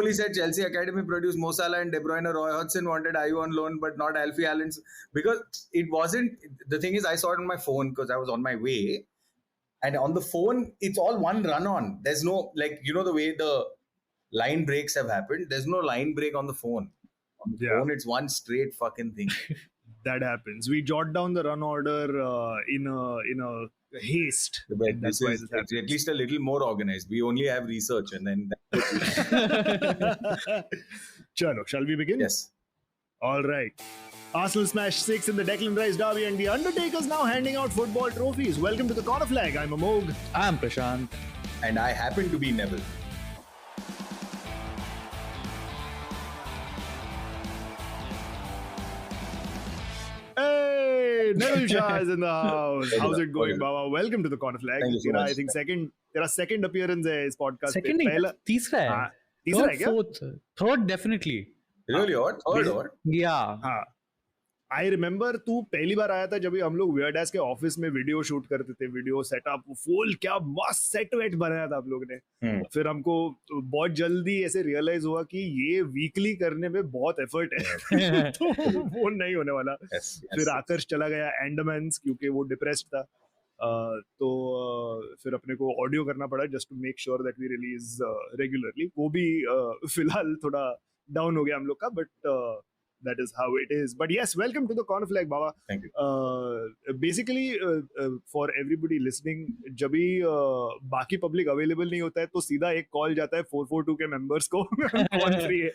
He said Chelsea Academy produced Mo Salah and De Bruyne. Roy Hodgson wanted Ayew on loan, but not Alfie Allen. Because it wasn't... The thing is, I saw it on my phone because I was on my way. And on the phone, it's all one run-on. There's no... Like, you know the way the line breaks have happened? There's no line break on the phone. On the phone, it's one straight fucking thing. That happens. We jot down the run order in a haste. But this is at least a little more organized. We only have research and then... Chalo, shall we begin? Yes. All right. Arsenal smashed 6 in the Declan Rice derby and the Undertaker's now handing out football trophies. Welcome to the Corner Flag. I'm Amogh. I'm Prashant. And I happen to be Neville. Hey, Neville Shah is in the house. How's it going, Bawa? Welcome to the Corner Flag. Thank you so much. I think second appearance है इस podcast Second नहीं, तीसरा है. तीसरा है क्या? Third definitely. Really? Or? Third or? Yeah. हाँ. I remember तू पहली बार आया था जब हम लोग Weird Ass के ऑफिस में वीडियो शूट करते थे, वीडियो सेटअप फुल, क्या मस्त सेट वेट बनाया था आप लोग ने. फिर हमको बहुत जल्दी ऐसे रियलाइज हुआ कि ये वीकली करने में बहुत एफर्ट है तो वो नहीं होने वाला. फिर आकर्ष चला गया एंडमैन्स क्योंकि वो डिप्रेस्ड था. तो फिर अपने को ऑडियो करना पड़ा just to make sure that we release regularly. वो भी फिलहाल थोड़ा डाउन हो गया हम लोग का, but that is how it is. But yes, welcome to the Corner Flag, Bawa. Thank you. Basically, for everybody listening, जब भी बाकी पब्लिक अवेलेबल नहीं होता है तो सीधा एक कॉल जाता है 442 के मेंबर्स को. कौन फ्री है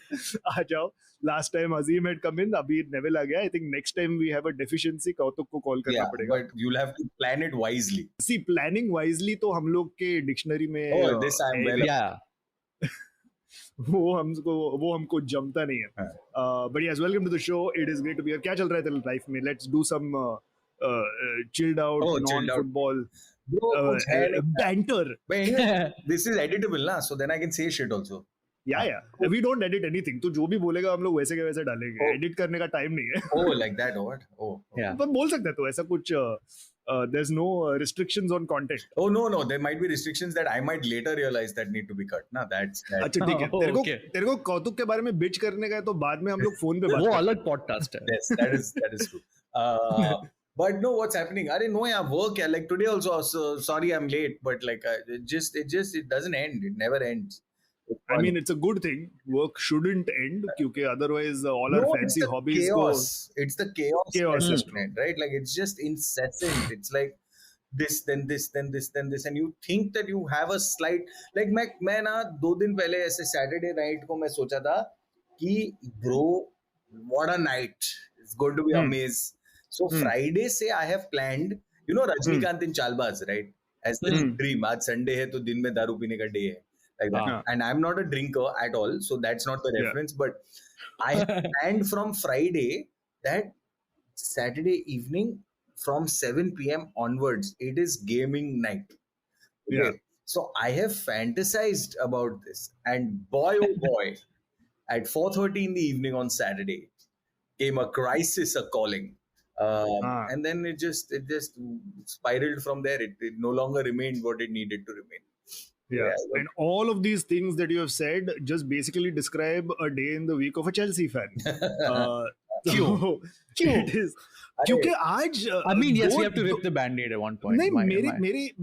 आ जाओ. Last time Azeem had come in, अभी नेविल आ गया. I think next time we have a deficiency, कौतुक को कॉल करना पड़ेगा. But you'll have to plan it wisely. See, planning wisely तो हम लोग के डिक्शनरी में this I'm well. Yeah. वो हमको जमता नहीं है. But yes, welcome to the show. It is great to be here. क्या चल रहा है तेरे लाइफ में? Let's do some chilled out, non-football banter. This is editable, na? So then I can say shit also. Yeah. We don't edit anything. तो जो भी बोलेगा हम लोग वैसे के वैसे डालेंगे. Edit करने का टाइम नहीं है. Oh, like that or what? Oh. Yeah. पर बोल सकते हैं तो ऐसा कुछ. There's no restrictions on content. Oh no. There might be restrictions that I might later realize that need to be cut. Na, that's. अच्छा ठीक है. तेरे को कौतुक के बारे में बिच करने का है तो बाद में हम लोग फोन पे बात. वो अलग पॉडकास्ट है. Yes, that is true. But no, what's happening? I didn't know I work. Yeah, like today also. So, sorry, I'm late. But like, it doesn't end. It never ends. I mean, it's a good thing. Work shouldn't end, because otherwise all our fancy hobbies chaos. It's the chaos system, right? Like it's just incessant. It's like this, then this, then this, then this, and you think that you have a slight. Like मैं ना 2 दिन पहले ऐसे Saturday night को मैं सोचा था कि bro, what a night! It's going to be amazing. So Friday से I have planned. You know Rajnikant in Chalbaz, right? As the dream. आज Sunday है तो दिन में दारू पीने का day है. Like that. And I'm not a drinker at all, so that's not the reference. But I planned from Friday that Saturday evening from 7 p.m. onwards, it is gaming night. Okay? Yeah. So I have fantasized about this, and boy oh boy, at 4:30 in the evening on Saturday came a crisis calling. And then it just spiraled from there. It no longer remained what it needed to remain. Yeah, and all of these things that you have said just basically describe a day in the week of a Chelsea fan. क्यों? It is क्योंकि आज I mean, yes, we have to rip the band-aid at one point. नहीं,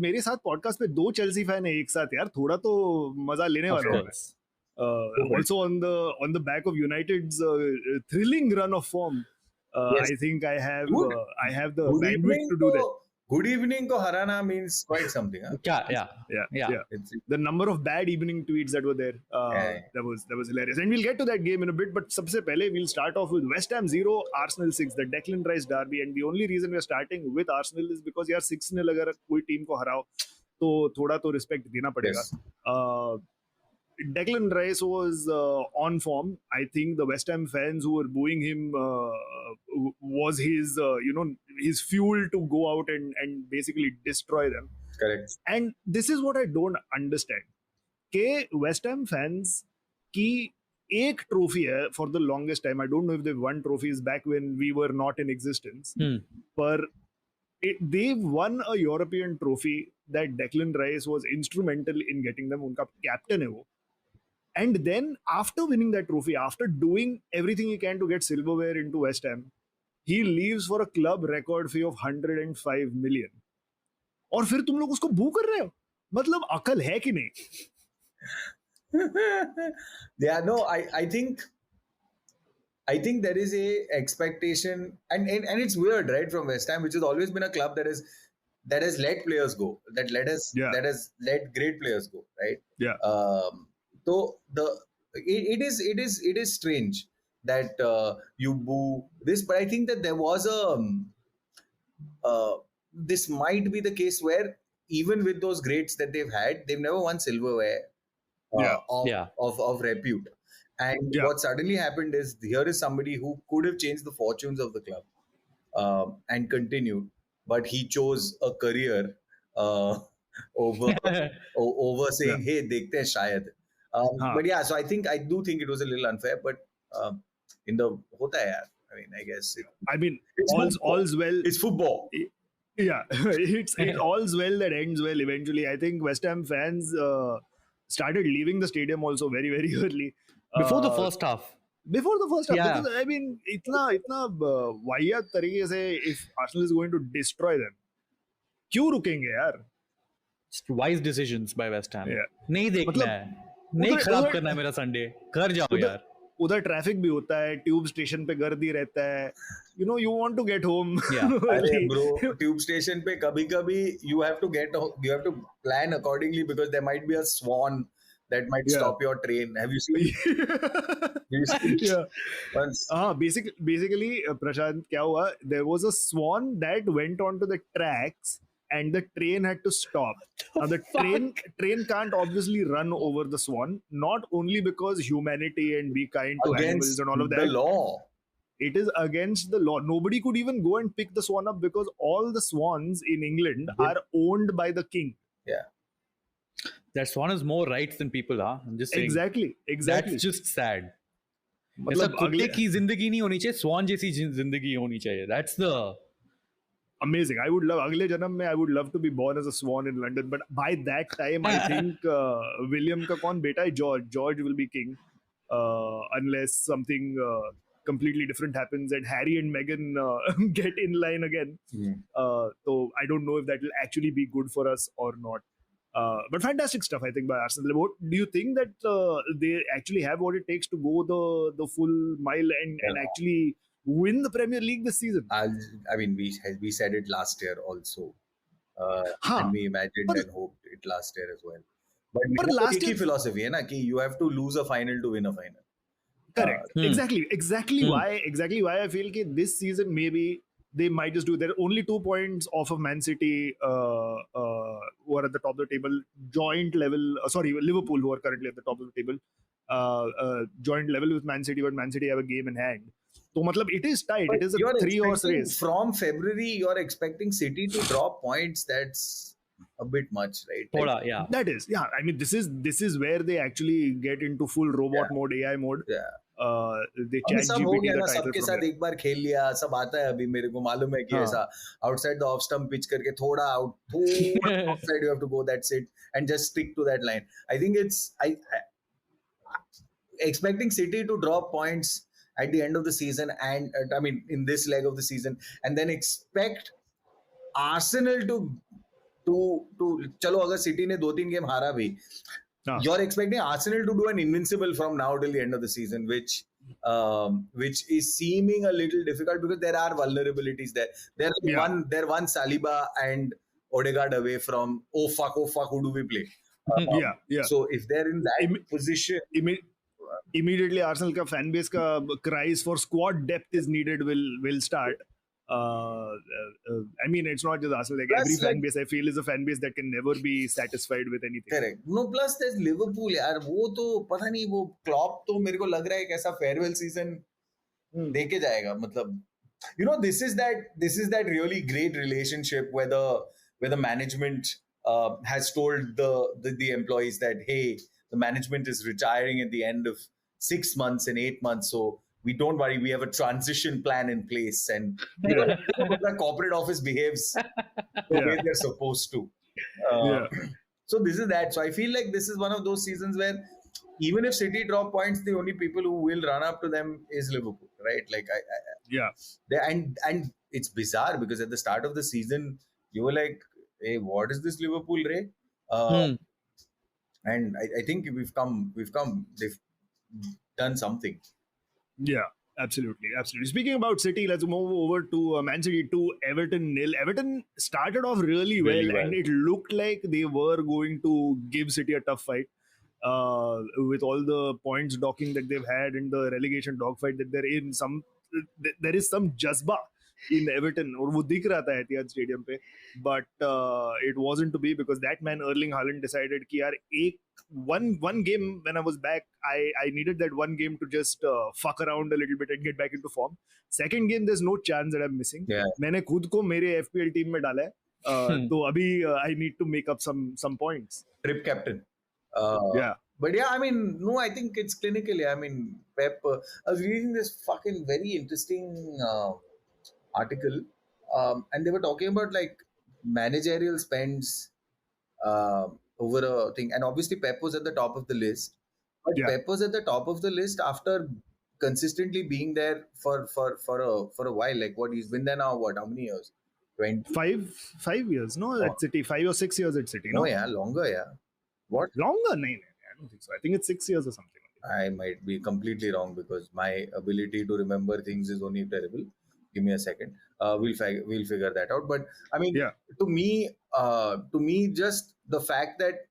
मेरे साथ podcast पे 2 Chelsea fan है एक साथ यार. थोड़ा तो मजा लेने वाला हूँ. Also on the back of United's thrilling run of form, I think I have the bandwidth to do that. Good evening ko harana means quite something. Huh? Yeah. The number of bad evening tweets that were there, that was hilarious. And we'll get to that game in a bit. But सबसे पहले we'll start off with West Ham 0, Arsenal 6, the Declan Rice derby. And the only reason we're starting with Arsenal is because यार 6-0 अगर कोई team को हराओ तो थोड़ा तो respect देना पड़ेगा. Yes. Declan Rice was on form. I think the West Ham fans who were booing him was his fuel to go out and basically destroy them. Correct. And this is what I don't understand. कि West Ham fans की एक trophy है for the longest time. I don't know if they've won trophies back when we were not in existence. But they've won a European trophy that Declan Rice was instrumental in getting them. उनका captain है वो. And then after winning that trophy, after doing everything he can to get silverware into West Ham, he leaves for a club record fee of 105 million. और फिर तुम लोग उसको बू कर रहे हो? मतलब अकल है कि नहीं? Yeah, no, I think there is a expectation, and it's weird, right, from West Ham, which has always been a club that has let players go, that has let great players go, right? Yeah. So it is strange that you boo this, but I think that there was this might be the case where even with those greats that they've had, they've never won silverware of repute. And what suddenly happened is, here is somebody who could have changed the fortunes of the club and continued, but he chose a career over saying, "Hey, dekhte hain shayad." But yeah, so I do think it was a little unfair, but in the hota hai yaar. I mean, I guess. All's well. It's football. Yeah, it's all's well that ends well eventually. I think West Ham fans started leaving the stadium also very, very early. Before the first half. Because I mean, itna वाहियात तरीके से, if Arsenal is going to destroy them, क्यों रुकेंगे यार? Just wise decisions by West Ham. Yeah. नहीं देखना है, नहीं खराब करना है मेरा संडे, घर जाओ यार. उधर ट्रैफिक भी होता है, ट्यूब स्टेशन पे गर्दी रहता है, you want to get home. अरे bro, ट्यूब स्टेशन पे कभी-कभी you have to plan accordingly, because there might be a swan that might stop your train. Have you seen? Yeah. Basically, Prashant, क्या हुआ? There was a swan that went onto the tracks, and the train had to stop. Now the train can't obviously run over the swan, not only because humanity and be kind to animals and all of that. The law. It is against the law. Nobody could even go and pick the swan up, because all the swans in England are owned by the king. Yeah. That swan has more rights than people are. I'm just saying. Exactly. That's just sad. ऐसा कुत्ते की जिंदगी नहीं होनी चाहिए, स्वान जैसी जिंदगी होनी चाहिए. That's the amazing. I would love, अगले जन्म में I would love to be born as a swan in London, but by that time I think William का कौन बेटा है? George will be king, unless something completely different happens and Harry and Meghan get in line again. So I don't know if that will actually be good for us or not. But fantastic stuff, I think, by Arsenal. Do you think that they actually have what it takes to go the full mile and actually win the Premier League this season? I mean, we said it last year also, and we imagined and hoped it last year as well. But last year philosophy है ना कि you have to lose a final to win a final. Correct. Exactly why I feel that this season maybe they might just do. They're only 2 points off of Man City, who are at the top of the table, joint level. Liverpool, who are currently at the top of the table, joint level with Man City, but Man City have a game in hand. So, matlab, it is tight. It is a 3-horse race. From February, you're expecting City to drop points. That's a bit much, right? Thoda, yeah. That is, yeah. I mean, this is where they actually get into full robot mode, AI mode. Yeah. They chat GPT the title सबके साथ एक बार खेल लिया, सब आता है अभी. मेरे को मालूम है कि ऐसा outside the off stump pitch करके थोड़ा outside you have to go, that's it, and just stick to that line. I think it's expecting City to drop points at the end of the season, and I mean in this leg of the season, and then expect Arsenal to चलो अगर City ने 2-3 game हारा भी, you're expecting Arsenal to do an invincible from now till the end of the season, which is seeming a little difficult because there are vulnerabilities there. They're one Saliba and Odegaard away from oh fuck, who do we play? Yeah. So if they're in that position, immediately Arsenal ka fan base ka cries for squad depth is needed will start. I mean, it's not just Arsenal. Like every fan base, I feel, is a fan base that can never be satisfied with anything. Correct. No, plus there's Liverpool. यार वो तो पता नहीं, वो Klopp तो मेरे को लग रहा है कैसा farewell season देके जाएगा. मतलब, this is that really great relationship where the management has told the employees that hey, the management is retiring at the end of 6 months and 8 months, so we don't worry, we have a transition plan in place, and the corporate office behaves the way they're supposed to. So this is that. So I feel like this is one of those seasons where even if City drop points, the only people who will run up to them is Liverpool, right? Like and it's bizarre because at the start of the season you were like, hey, what is this Liverpool, Ray? And I think they've done something. Yeah, absolutely. Speaking about City, let's move over to Man City 2, Everton 0. Everton started off really well, and it looked like they were going to give City a tough fight. With all the points docking that they've had in the relegation dogfight that they're in, there is some jazba in Everton, और वो दिख रहा था Etihad Stadium पे, but it wasn't to be because that man Erling Haaland decided कि यार one game when I was back, I needed that one game to just fuck around a little bit and get back into form. Second game, there's no chance that I'm missing. मैंने खुद को मेरे FPL team में डाला है, तो अभी I need to make up some points. Trip captain. But yeah, I mean, no, I think it's clinical. Yeah. I mean, Pep, I was reading this fucking very interesting article, and they were talking about like managerial spends over a thing, and obviously Pep was at the top of the list, but Pep was at the top of the list after consistently being there for a while. Like what, he's been there now, what, how many years? 5 years, no, at City, 5 or 6 years at City. No, yeah, longer, yeah. What? Longer? No, I don't think so. I think it's 6 years or something. I might be completely wrong because my ability to remember things is only terrible. Give me a second. We'll figure that out. But I mean, to me, just the fact that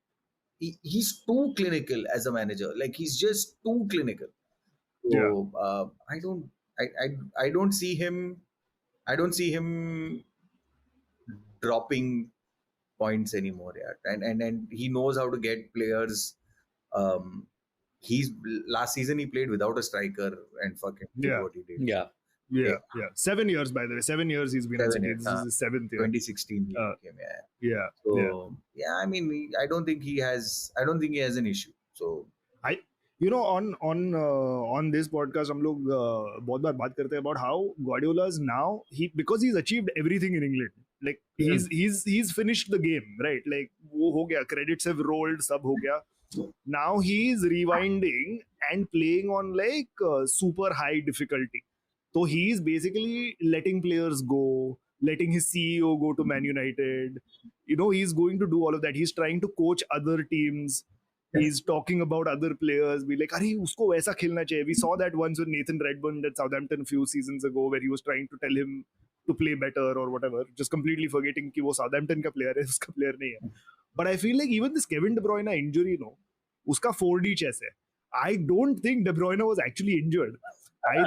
he's too clinical as a manager. Like he's just too clinical. So I don't see him dropping points anymore. Yeah, and he knows how to get players. Last season he played without a striker and fucking did what he did. Yeah. 7 years, by the way. 7 years he's been at City. This is his 7th year. 2016 he came. So, I mean, I don't think he has an issue. So on this podcast हम लोग बहुत बार बात करते हैं about how Guardiola's now because he's achieved everything in England. Like he's finished the game, right? Like वो हो गया, credits have rolled, सब हो गया. Now he's rewinding and playing on like super high difficulty. So he's basically letting players go, letting his CEO go to Man United. He's going to do all of that. He's trying to coach other teams. He's talking about other players. Be like, "Arey, usko waisa khelna chahiye." We saw that once with Nathan Redmond at Southampton a few seasons ago, where he was trying to tell him to play better or whatever, just completely forgetting कि वो Southampton का player है, उसका player नहीं है. But I feel like even this Kevin De Bruyne injury, उसका 4D chess है. I don't think De Bruyne was actually injured. I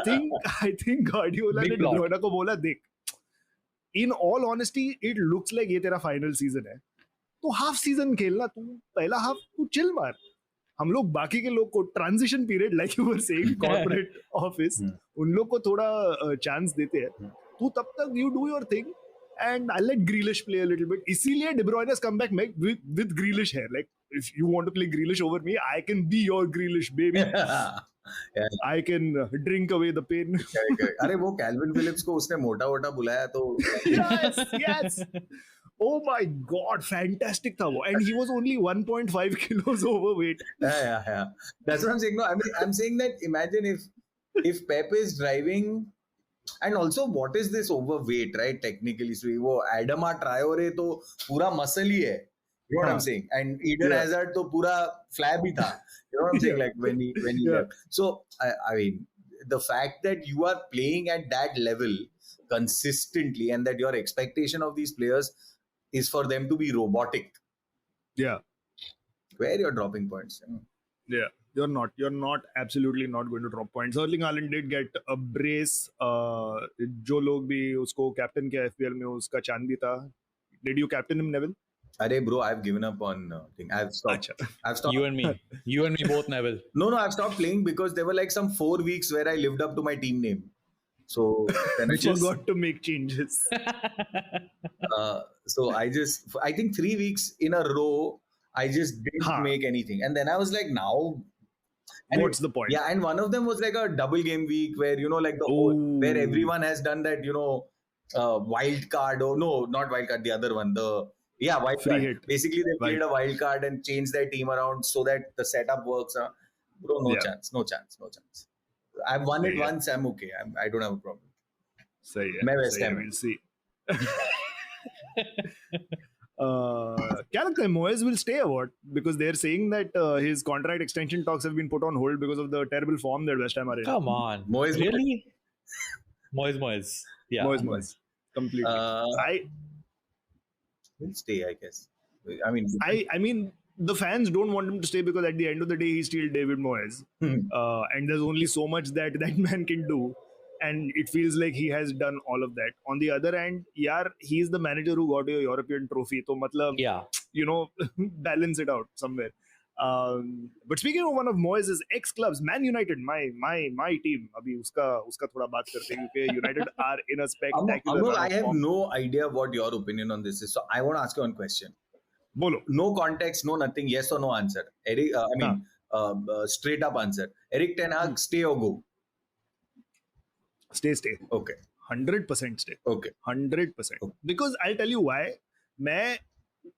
think Guardiola ने De Bruyne को बोला, देख, in all honesty, it looks like ये तेरा final season है. तो हाफ सीजन खेलना, तू पहला हाफ तू चिल मार. हम लोग बाकी के लोग को transition period, like you were saying, corporate office, उन लोग को थोड़ा चांस देते हैं. तू तब तक you do your thing and I'll let Grealish play a little bit. इसीलिए De Bruyne has come back with Grealish here. Like, if you want to play Grealish over me, I can be your Grealish, baby. I can drink away the pain. अरे वो Calvin Phillips को उसने मोटा बुलाया तो yes. Oh my God, fantastic था वो. And he was only 1.5 kilos overweight. Yeah. That's what I'm saying. No, I mean, I'm saying that imagine if Pep is driving, and also what is this overweight, right? Technically, so वो Adama Traore तो पूरा muscle ही है. You know what I'm saying? And Eden Hazard तो पूरा flab ही था. You know what I'm saying? Like when he left. So I mean, the fact that you are playing at that level consistently, and that your expectation of these players is for them to be robotic. Yeah. Where you're dropping points. Yeah. You're not absolutely not going to drop points. Erling Haaland did get a brace. जो लोग भी उसको captain किया FPL में, उसका चांद भी था. Did you captain him, Neville? Arey bro, I've given up on thing. I've stopped. You and me both, Neville. No, I've stopped playing because there were like some 4 weeks where I lived up to my team name. So then I forgot to make changes. So I think 3 weeks in a row, I just didn't make anything. And then I was like, now... What's the point? Yeah, and one of them was like a double game week where, like the whole, where everyone has done that, wild card. Oh, no, not wild card, the other one. Wild free card. Hit. Basically, they played a wild card and changed their team around so that the setup works. Bro, no chance. I've won it once. I'm okay. I don't have a problem. सही है. मैं West Ham. We'll see. क्या लगता है Moyes will stay or what? Because they're saying that his contract extension talks have been put on hold because of the terrible form that West Ham are in. Come on. Moyes, really? Moyes. Yeah. Moyes. Completely. I will stay, I guess. I mean, the fans don't want him to stay because at the end of the day, he's still David Moyes. And there's only so much that man can do. And it feels like he has done all of that. On the other hand, he's the manager who got you a European trophy. So, matlab, balance it out somewhere. But speaking of one of Moyes' ex-clubs, Man United, my team, abhi uska thoda baat karte hain, because United are in a spectacular Amogh, I have no idea what your opinion on this is. So I want to ask you one question. Bolo. No context, no nothing, yes or no answer. Erik, straight up answer. Erik Ten Hag, stay or go? Stay. Okay. 100% stay. Okay. 100%. Okay. Because I'll tell you why. मैं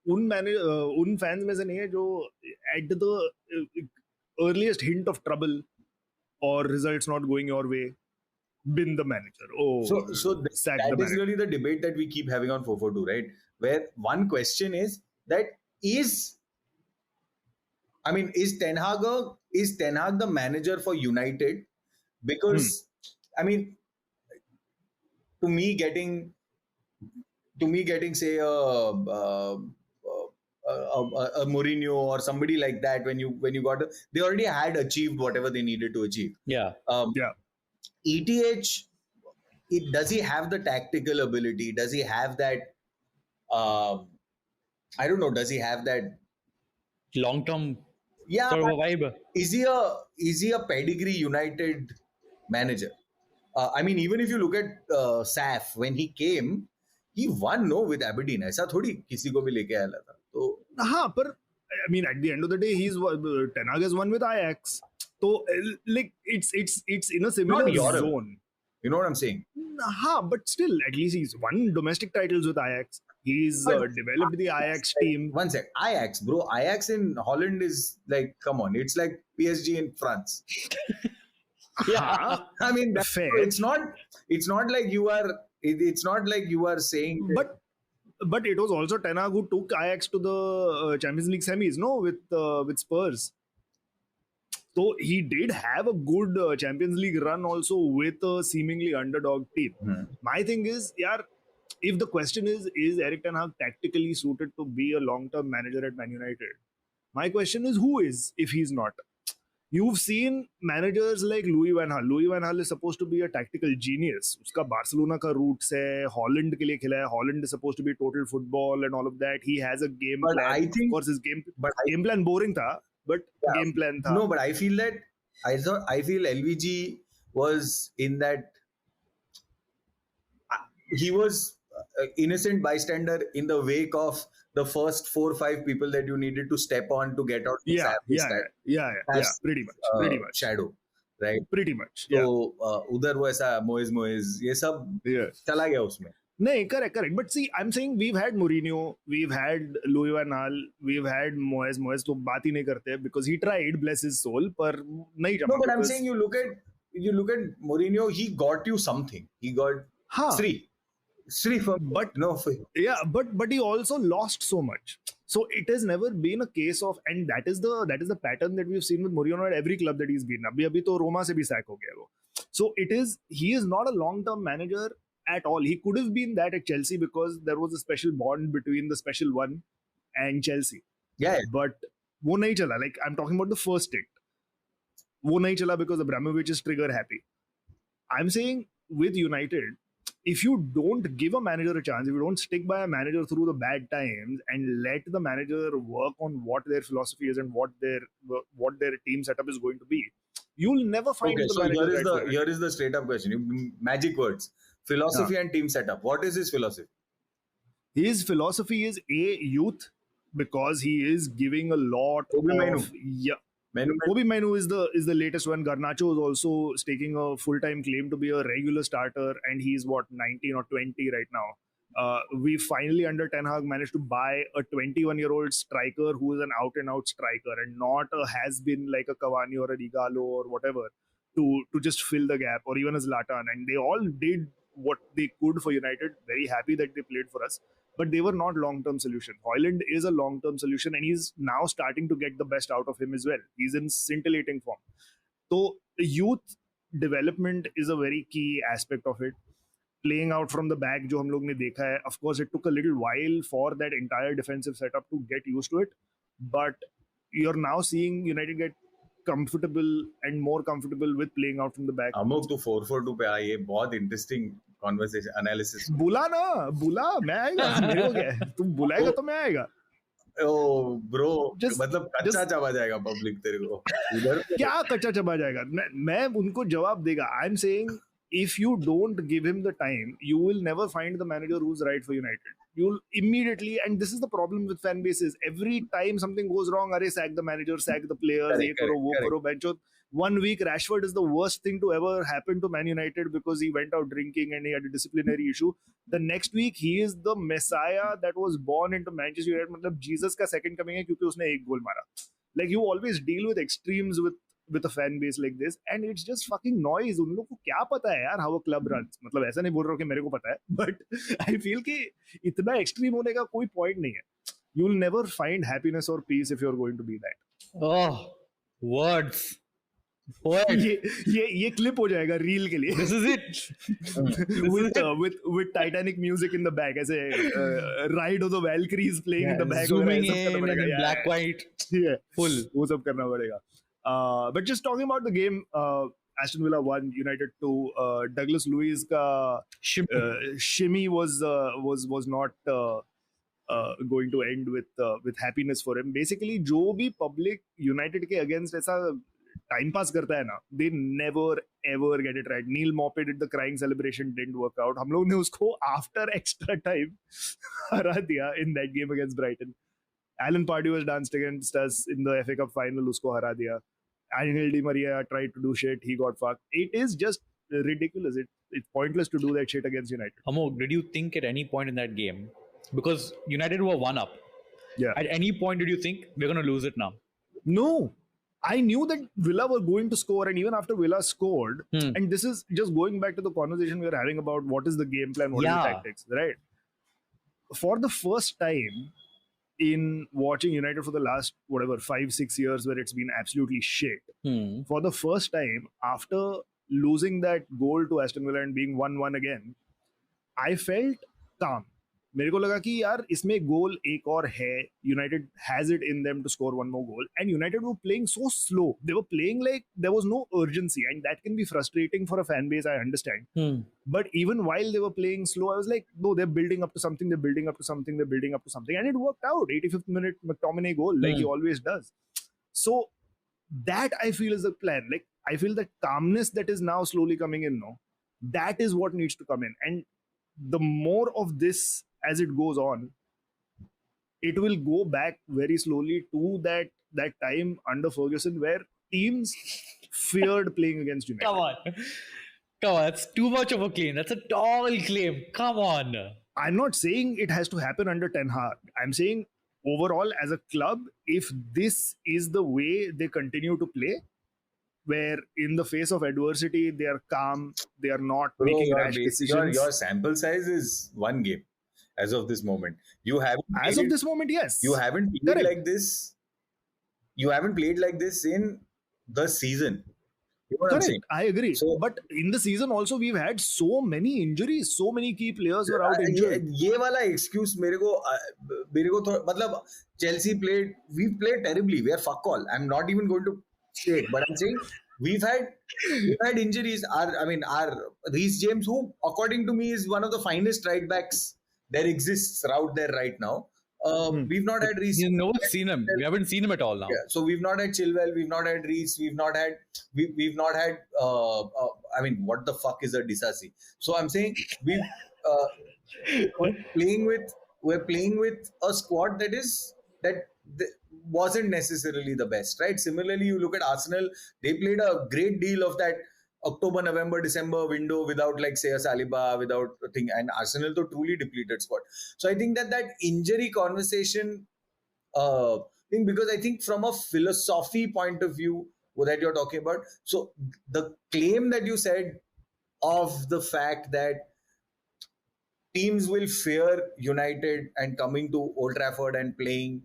उन fans में से नहीं है जो at the earliest hint of trouble or results not going your way, been the manager. So that is really the debate that we keep having on 442, right? Where one question is that is Ten Hag the manager for United? Because to me getting say a Mourinho or somebody like that, when you got they already had achieved whatever they needed to achieve. ETH, does he have the tactical ability? Does he have that I don't know, does he have that long term sort of a vibe? Is he a pedigree United manager? Even if you look at Saf, when he came, he won with Aberdeen. ऐसा थोड़ी किसी को भी लेके आया था. तो हाँ, पर at the end of the day, Ten Hag has won with Ajax. So it's in a similar zone. You know what I'm saying? But still, at least he's won domestic titles with Ajax. He's developed the Ajax team. One sec, Ajax, bro. Ajax in Holland is like, come on, it's like PSG in France. That's fair. It's not like you are. It's not like you are saying. But it was also Ten Hag who took Ajax to the Champions League semis, no, with Spurs. So he did have a good Champions League run also with a seemingly underdog team. My thing is, if the question is Erik Ten Hag tactically suited to be a long-term manager at Man United? My question is, who is if he's not? You've seen managers like Louis van Gaal. Louis van Gaal is supposed to be a tactical genius. Uska Barcelona ka roots hai, Holland ke liye khela hai. Holland is supposed to be total football and all of that. He has a game plan. I think, of course, his game plan boring tha, but game plan tha. No, but I feel that I feel LVG was in that he was innocent bystander in the wake of the first 4 or 5 people that you needed to step on to get out. Pretty much. Shadow, right? Pretty much. So udhar wo aisa Moyes ye sab chala gaya usme. No, correct. But see, I'm saying we've had Mourinho, we've had Louis van Gaal, we've had Moyes. Moyes to baat hi nahi karte because he tried, bless his soul, par nahi jama. No, but I'm saying you look at Mourinho, he got you something. He got Sri for but he also lost so much. So it has never been a case of, and that is the pattern that we've seen with Mourinho at every club that he's been. Abhi to Roma se bhi sack ho gaya wo. So he is not a long-term manager at all. He could have been that at Chelsea because there was a special bond between the special one and Chelsea. Yeah. But wo nahi chala. Like I'm talking about the first stint. Wo nahi chala because Abramovich is trigger happy. I'm saying with United, if you don't give a manager a chance, if you don't stick by a manager through the bad times and let the manager work on what their philosophy is and what their team setup is going to be, you'll never find the manager. Here is the straight up question. Magic words. Philosophy and team setup. What is his philosophy? His philosophy is youth, because he is giving a lot of Kobe Mainu is the latest one. Garnacho is also staking a full-time claim to be a regular starter, and he's 19 or 20 right now. we finally under Ten Hag managed to buy a 21-year-old striker who is an out-and-out striker and not a has-been like a Cavani or a Igalo or whatever to just fill the gap, or even a Zlatan. And they all did what they could for United. Very happy that they played for us. But they were not long-term solution. Højlund is a long-term solution, and he's now starting to get the best out of him as well. He's in scintillating form. So youth development is a very key aspect of it. Playing out from the back, जो हम लोग ने देखा है, of course, it took a little while for that entire defensive setup to get used to it. But you're now seeing United get comfortable and more comfortable with playing out from the back. Amogh तो 4-4-2 पे आए, ये बहुत interesting conversation analysis. बुला मैं आएगा. मेरे को क्या है, तुम बुलाएगा तो मैं आएगा. Oh bro, मतलब कच्चा चबा जाएगा पब्लिक तेरे को. क्या कच्चा चबा जाएगा? मैं उनको जवाब देगा. I'm saying if you don't give him the time, you will never find the manager who's right for United. You'll immediately, and this is the problem with fan bases. Every time something goes wrong, arey sack the manager, sack the players, ye karo, wo karo, bencho. 1 week, Rashford is the worst thing to ever happen to Man United because he went out drinking and he had a disciplinary issue. The next week, he is the messiah that was born into Manchester United. मतलब Jesus का second coming है क्योंकि उसने एक goal मारा. Like you always deal with extremes with a fan base like this, and it's just fucking noise. उन लोग को क्या पता है यार how a club runs. मतलब ऐसा नहीं बोल रहा हूँ कि मेरे को पता है, but I feel कि इतना extreme होने का कोई point नहीं है. You'll never find happiness or peace if you're going to be that. Oh, words. ये clip हो जाएगा reel के लिए. This is it. with Titanic music in the back, ऐसे Ride of the Valkyries playing in the back. Zooming in and black white. Yeah, full. वो सब करना पड़ेगा. But just talking about the game, Aston Villa 1, United 2. Douglas Luiz ka shimmy was not going to end with happiness for him. Basically, जो भी public United के against ऐसा time pass करता है ना, they never ever get it right. Neil Maupay did the crying celebration, didn't work out. हम लोग ने उसको after extra time हरा दिया in that game against Brighton. Alan Pardew was danced against us in the FA Cup final, usko hara diya. Angel Di Maria tried to do shit, he got fucked. It is just ridiculous. It's pointless to do that shit against United. Amogh, did you think at any point in that game, because United were 1-up, at any point did you think we're going to lose it now? No. I knew that Villa were going to score, and even after Villa scored, and this is just going back to the conversation we were having about what is the game plan, what is the tactics, right? For the first time in watching United for the last 5-6 years where it's been absolutely shit, for the first time after losing that goal to Aston Villa and being 1-1 again, I felt calm. मेरे को लगा कि यार इसमें गोल एक और है. United has it in them to score one more goal, and United were playing so slow. They were playing like there was no urgency, and that can be frustrating for a fan base, I understand. But even while they were playing slow, I was like, no, they're building up to something, they're building up to something, they're building up to something, and it worked out. 85th minute McTominay goal, like he always does. So that I feel is the plan. Like I feel that calmness that is now slowly coming in now, that is what needs to come in. And the more of this as it goes on, it will go back very slowly to that time under Ferguson where teams feared playing against United. Come on, that's too much of a claim. That's a tall claim. Come on. I'm not saying it has to happen under Ten Hag. I'm saying overall as a club, if this is the way they continue to play, where in the face of adversity, they are calm, they are not making rash decisions. Your sample size is one game. As of this moment, this moment, yes. You haven't played like this. You haven't played like this in the season. You know what I'm saying? I agree. So, but in the season also, we've had so many injuries. So many key players were out injured. ये वाला excuse मेरे को मतलब Chelsea played. We played terribly. We are fuck all. I'm not even going to say it, but I'm saying we've had injuries. Our Reece James, who according to me is one of the finest right backs there exists out there right now. We've not had Reece. You've never seen him. We haven't seen him at all now. Yeah, so we've not had Chilwell. We've not had Reece. We've not had. What the fuck is a Disasi? So I'm saying we're playing with a squad that wasn't necessarily the best, right? Similarly, you look at Arsenal. They played a great deal of that October, November, December window without like say a Saliba, without a thing, and Arsenal to truly depleted squad. So I think that injury conversation thing, because I think from a philosophy point of view that you're talking about, so the claim that you said of the fact that teams will fear United and coming to Old Trafford and playing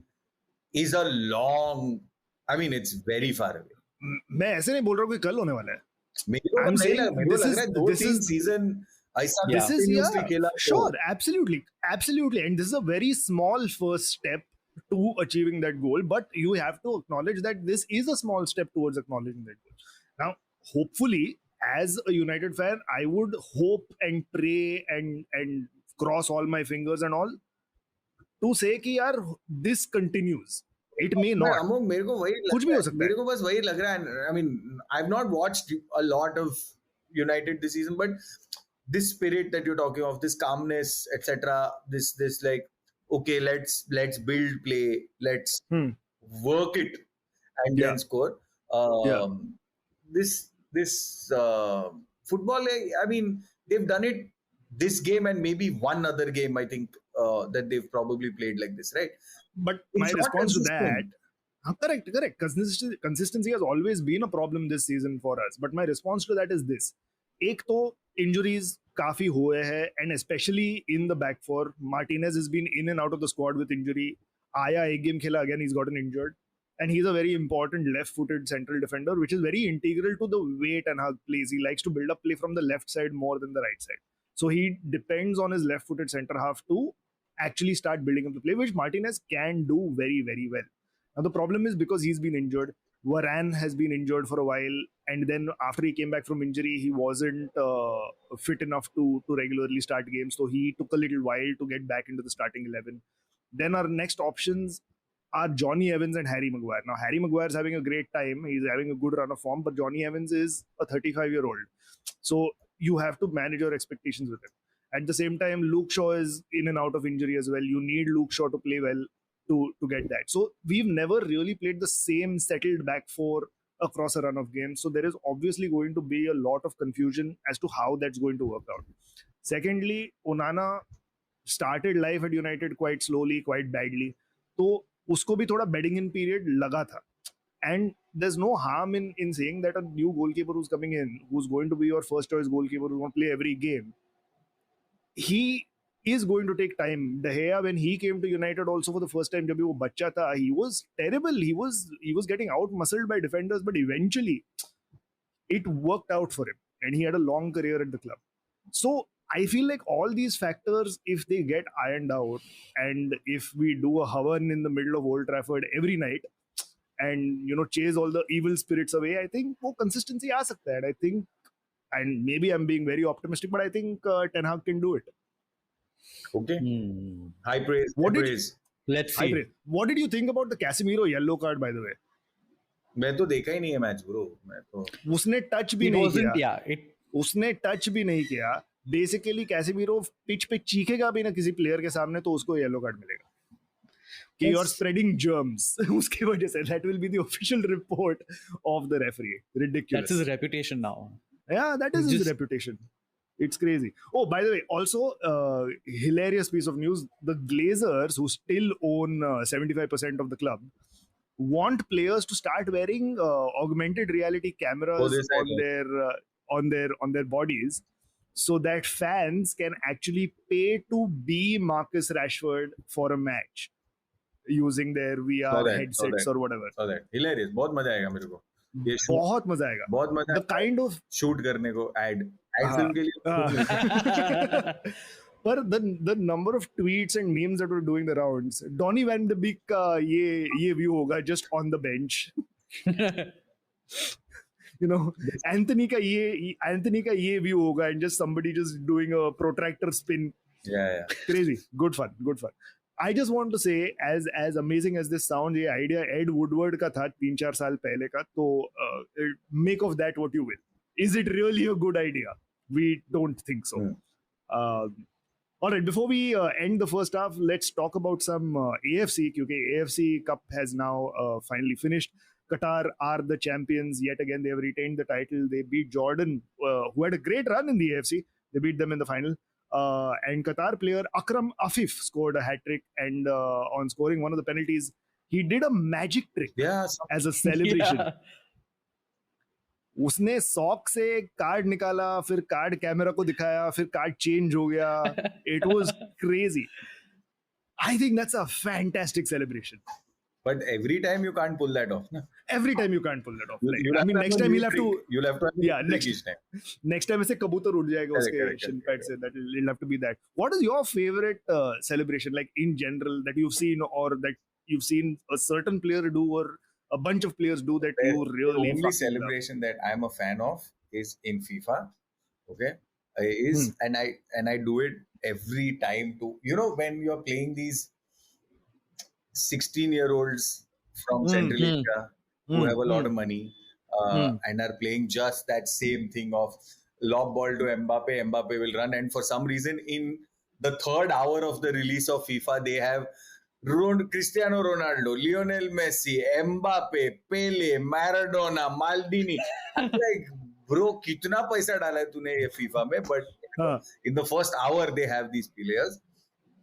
is a long, I mean, it's very far away. मैं ऐसे नहीं बोल रहा हूँ कि कल होने वाला है. मेरे को नहीं लग रहा है 2-3 सीजन ऐसा continuously खेला. Sure, absolutely, and this is a very small first step to achieving that goal, but you have to acknowledge that this is a small step towards acknowledging that goal. Now, hopefully, as a United fan, I would hope and pray and cross all my fingers and all to say कि यार this continues. It may not. Amogh, मेरे को वही कुछ भी हो सकता है. मेरे को बस वही लग रहा है. I mean, I've not watched a lot of United this season, but this spirit that you're talking of, this calmness, etc., this like, okay, let's build play, let's work it and then score. This football, I mean, they've done it this game and maybe one other game, I think, that they've probably played like this, right? But my response to that, correct. Consistency has always been a problem this season for us. But my response to that is this. एक तो injuries काफी हुए हैं, and especially in the back four. Martinez has been in and out of the squad with injury. Aya एक game खेला, again he's gotten injured. And he's a very important left-footed central defender, which is very integral to the way Ten Hag plays. He likes to build up play from the left side more than the right side. So he depends on his left-footed center half to actually start building up the play, which Martinez can do very, very well. Now the problem is because he's been injured, Varane has been injured for a while, and then after he came back from injury, he wasn't fit enough to regularly start games, so he took a little while to get back into the starting 11. Then our next options are Johnny Evans and Harry Maguire. Now Harry Maguire is having a great time, he's having a good run of form, but Johnny Evans is a 35-year-old, so you have to manage your expectations with him. At the same time, Luke Shaw is in and out of injury as well. You need Luke Shaw to play well to get that. So we've never really played the same settled back four across a run of games. So there is obviously going to be a lot of confusion as to how that's going to work out. Secondly, Onana started life at United quite slowly, quite badly. So usko bhi thoda bedding in period laga tha. And there's no harm in saying that a new goalkeeper who's coming in, who's going to be your first choice goalkeeper, who's going to play every game, he is going to take time. De Gea, when he came to United also for the first time, जब वो बच्चा था, he was terrible. He was getting out-muscled by defenders, but eventually it worked out for him, and he had a long career at the club. So I feel like all these factors, if they get ironed out, and if we do a havan in the middle of Old Trafford every night, and chase all the evil spirits away, I think वो consistency आ सकता है. And I think, and maybe I'm being very optimistic, but I think Ten Hag can do it. Okay. High praise. Let's see. Praise. What did you think about the Casemiro yellow card, by the way? मैं तो देखा ही नहीं है match bro. मैं तो उसने touch भी नहीं किया. उसने टच भी नहीं किया. बेसिकली कैसेमीरो पिच पे चीखेगा भी ना किसी प्लेयर के सामने तो उसको येलो कार्ड मिलेगा. कि you are spreading germs. उसकी वजह से that will be the official report of the referee. Ridiculous. That's his reputation now. Yeah, that is his reputation. It's crazy. Oh, by the way, also hilarious piece of news: the Glazers, who still own 75% of the club, want players to start wearing augmented reality cameras on their bodies, so that fans can actually pay to be Marcus Rashford for a match using their VR headsets or whatever. Hilarious. बहुत मजा आएगा मेरे को. बहुत मजा आएगा. बहुत मजा. The kind of shoot करने को ad film के लिए. But the number of tweets and memes that were doing the rounds. Donny Van de Beek का ये view होगा just on the bench. Anthony का ये view होगा and just somebody just doing a protractor spin. Yeah. Crazy. Good fun. I just want to say, as amazing as this sounds, ये idea Ed Woodward का था 3-4 साल पहले का, तो make of that what you will. Is it really a good idea? We don't think so. All right, before we end the first half, let's talk about some AFC, because AFC Cup has now finally finished. Qatar are the champions yet again. They have retained the title. They beat Jordan, who had a great run in the AFC. They beat them in the final. And Qatar player Akram Afif scored a hat trick, and on scoring one of the penalties, he did a magic trick as a celebration. Yeah. उसने sock से card निकाला, फिर card camera को दिखाया, फिर card change हो गया. It was crazy. I think that's a fantastic celebration. But every time you can't pull that off, na? Every time you can't pull that off. Like, You'll I have mean, to next have a time new he'll have trick. to. You'll have to have a Yeah, new trick each time. Next time ऐसे कबूतर उड़ जाएगा उसके shin pad से. That it'll have to be that. What is your favorite celebration, like in general, that you've seen or that you've seen a certain player do or a bunch of players do that you really The only fucking celebration that I'm a fan of is in FIFA. Okay, and I do it every time too. You know, when you're playing these 16-year-olds from Central Asia who have a lot of money and are playing just that same thing of lob ball to Mbappe will run, and for some reason in the third hour of the release of FIFA they have Cristiano Ronaldo, Lionel Messi, Mbappe, Pele, Maradona, Maldini. Like, bro, कितना पैसा डाला है तूने ये FIFA में? But in the first hour they have these players.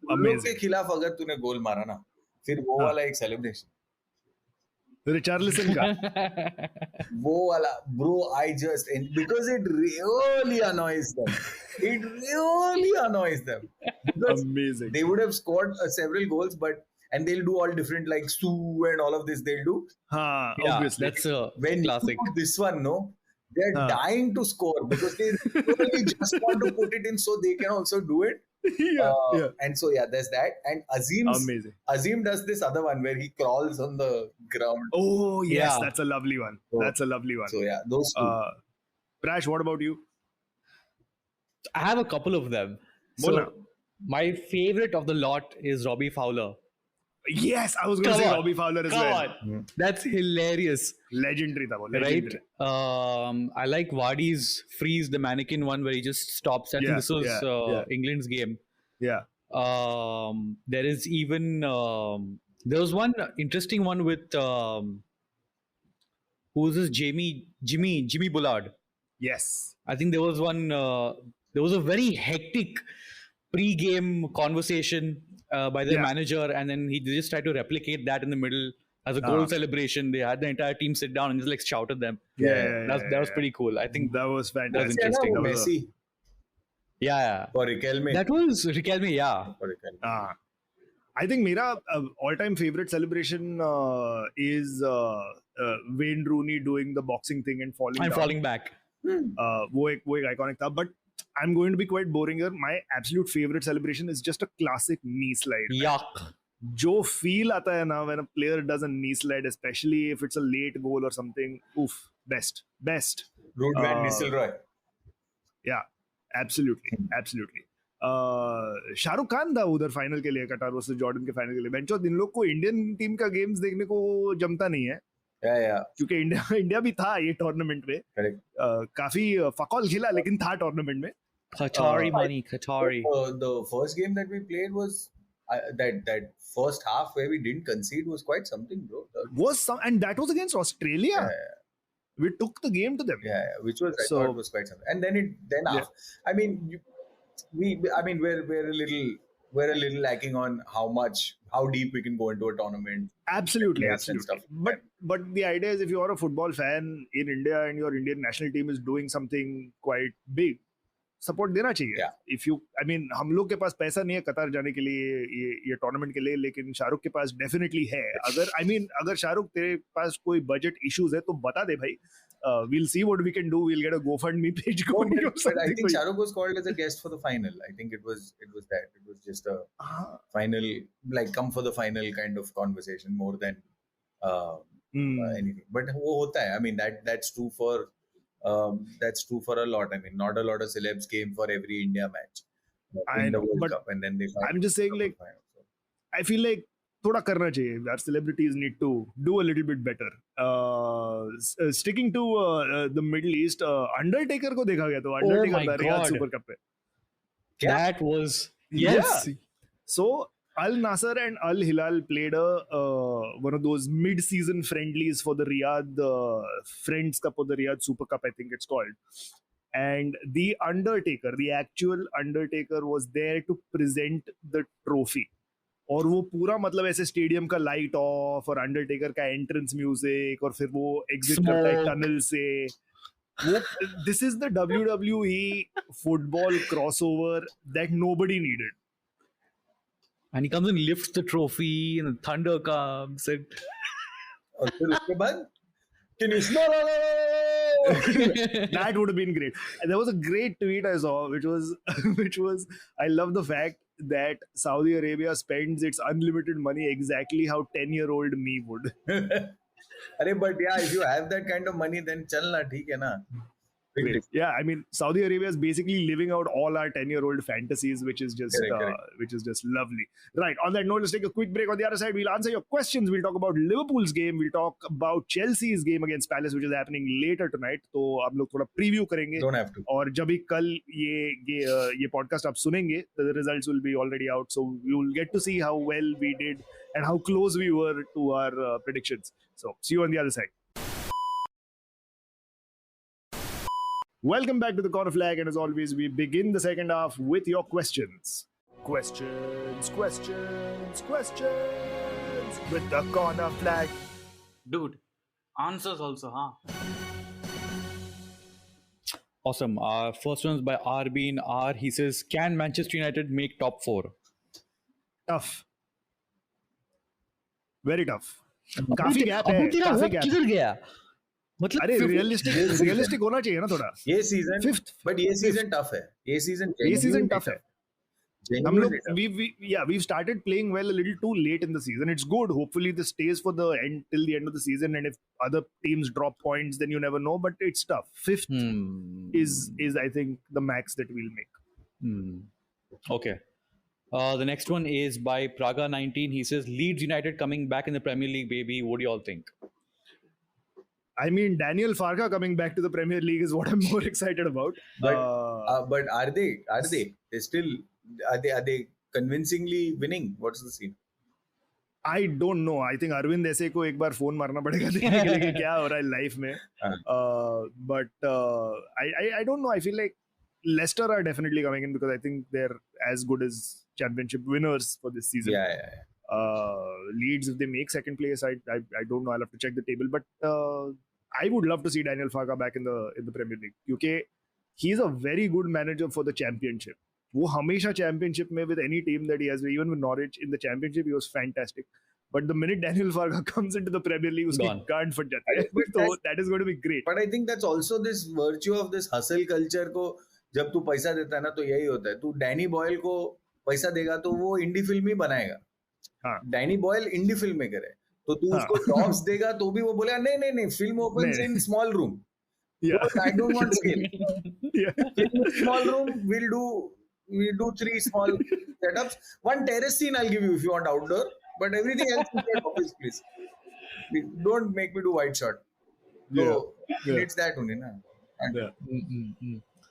लोग के खिलाफ अगर तूने गोल मारा ना, फिर वो वाला एक celebration. Richarlison का. वो वाला, bro, because it really annoys them. It really annoys them. Because Amazing. They would have scored several goals, and they'll do all different, like Sue and all of this they'll do. Obviously. That's a When classic. you do this one, no, they're dying to score because they really just want to put it in so they can also do it. Yeah. And so there's that. And Azim does this other one where he crawls on the ground. Oh yes, that's a lovely one. That's a lovely one. So those two. Prash, what about you? I have a couple of them. So my favorite of the lot is Robbie Fowler. Yes, I was going to say Robbie Fowler as well. On. That's hilarious. Legendary tha wo, legendary. Right? I like Vardy's freeze the mannequin one where he just stops. I think this was England's game. Yeah. There is even there was one interesting one with who's this Jimmy Bullard. Yes. I think there was one. There was a very hectic pre-game conversation by the manager, and then he just tried to replicate that in the middle as a goal celebration. They had the entire team sit down and just like shout at them. That was pretty cool. I think that was fantastic. That was interesting. Messi. Yeah. For Riquelme. That was Riquelme, yeah. For Riquelme. I think mera all-time favorite celebration is Wayne Rooney doing the boxing thing and falling back. वो एक iconic था, but I'm going to be quite boring here. My absolute favorite celebration is just a classic knee slide. Yuck. जो feel आता है ना when a player does a knee slide, especially if it's a late goal or something, oof, best. Ruud van Nistelrooy. Yeah, absolutely. Shahrukh Khan था उधर final के लिए, कटार versus Jordan के फाइनल के लिए. बेंचो इन लोग को इंडियन टीम का गेम्स देखने को जमता नहीं है. क्योंकि इंडिया भी था ये टूर्नामेंट में. काफी फकौल खिला लेकिन था टूर्नामेंट में. Qatari money. The first game that we played was that first half where we didn't concede was quite something, bro. And that was against Australia. We took the game to them. Which was I thought was quite something. And then after, I mean, we're a little lacking on how deep we can go into a tournament. Absolutely. But the idea is, if you are a football fan in India and your Indian national team is doing something quite big, support देना चाहिए. If you हम लोग के पास पैसा नहीं है कतार जाने के लिए ये टूर्नामेंट के लिए, लेकिन शाहरुख के पास डेफिनेटली है. अगर शाहरुख तेरे पास कोई बजट इश्यूज है तो बता दे भाई. We'll see what we can do. We'll get a GoFundMe page going. But I think Shahrukh was called as a guest for the final. I think it was that. It was just a final, like come for the final kind of conversation more than anything. But वो होता है. I mean that's true for a lot. I mean, not a lot of celebs came for every India match in the World Cup, and then they. I'm just saying, like, I feel like थोड़ा करना चाहिए. Our celebrities need to do a little bit better. Sticking to the Middle East, Undertaker को देखा गया तो Undertaker था Riyadh super cup पे. That was yes. So Al Nassr and Al Hilal played one of those mid-season friendlies for the Riyadh Friends Cup or the Riyadh Super Cup, I think it's called. And the Undertaker, the actual Undertaker, was there to present the trophy. और वो पूरा मतलब ऐसे stadium का light of और Undertaker का entrance music और फिर वो एग्जिट करता है टनल से वो this is the WWE football crossover that nobody needed. And he comes and lifts the trophy, and the thunder comes. And और फिर उसके बाद can you smell? That would have been great. And there was a great tweet I saw, which was I love the fact that Saudi Arabia spends its unlimited money exactly how 10-year-old me would. अरे but yeah, if you have that kind of money, then चलना ठीक है ना. Yeah, I mean, Saudi Arabia is basically living out all our 10-year-old fantasies, which is just lovely. Right, on that note, let's take a quick break. On the other side, we'll answer your questions. We'll talk about Liverpool's game. We'll talk about Chelsea's game against Palace, which is happening later tonight. तो हम लोग थोड़ा preview करेंगे. Don't have to. और जब भी कल ये podcast आप सुनेंगे, the results will be already out. So you'll get to see how well we did and how close we were to our predictions. So see you on the other side. Welcome back to the Corner Flag, and as always, we begin the second half with your questions. Questions with the Corner Flag. Dude, answers also, huh? awesome. First one's by Arbin R. He says, can Manchester United make top 4? Tough. Very tough. काफी gap है. काफी gap. किधर गया? मतलब अरे realistic होना चाहिए ना थोड़ा. ये सीजन फिफ्थ, बट ये सीजन टफ है. ये सीजन टफ है. हम लोग we've started playing well a little too late in the season. It's good. Hopefully this stays for the end till the end of the season, and if other teams drop points, then you never know. But it's tough. Fifth is I think the max that we'll make. Okay. The next one is by Praga 19. He says, Leeds United coming back in the Premier League, baby. What do you all think? I mean, Daniel Farka coming back to the Premier League is what I'm more excited about. But are they? They still are they convincingly winning? What's the scene? I don't know. I think Arvind ऐसे को एक बार phone मारना पड़ेगा देखने के लिए कि क्या हो रहा है लाइफ में. But I don't know. I feel like Leicester are definitely coming in because I think they're as good as championship winners for this season. Yeah. Leeds, if they make second place, I don't know. I'll have to check the table. But I would love to see Daniel Farka back in the Premier League. Because he's a very good manager for the championship. वो हमेशा championship में with any team that he has, even with Norwich in the championship, he was fantastic. But the minute Daniel Farka comes into the Premier League, उसकी गांड फट जाती है. So that is going to be great. But I think that's also this virtue of this hustle culture को जब तू पैसा देता है ना तो यही होता है. तू डैनी बॉयल को पैसा देगा तो वो इंडी फिल्म ही बनाएगा. Danny Boyle indie film maker है तो तू उसको जॉब्स देगा तो भी वो बोलेगा नहीं film opens in small room. I don't want scale. Small room we'll do 3 small setups. One terrace scene I'll give you if you want outdoor, but everything else is at office, please. Don't make me do wide shot. So it's that only, na.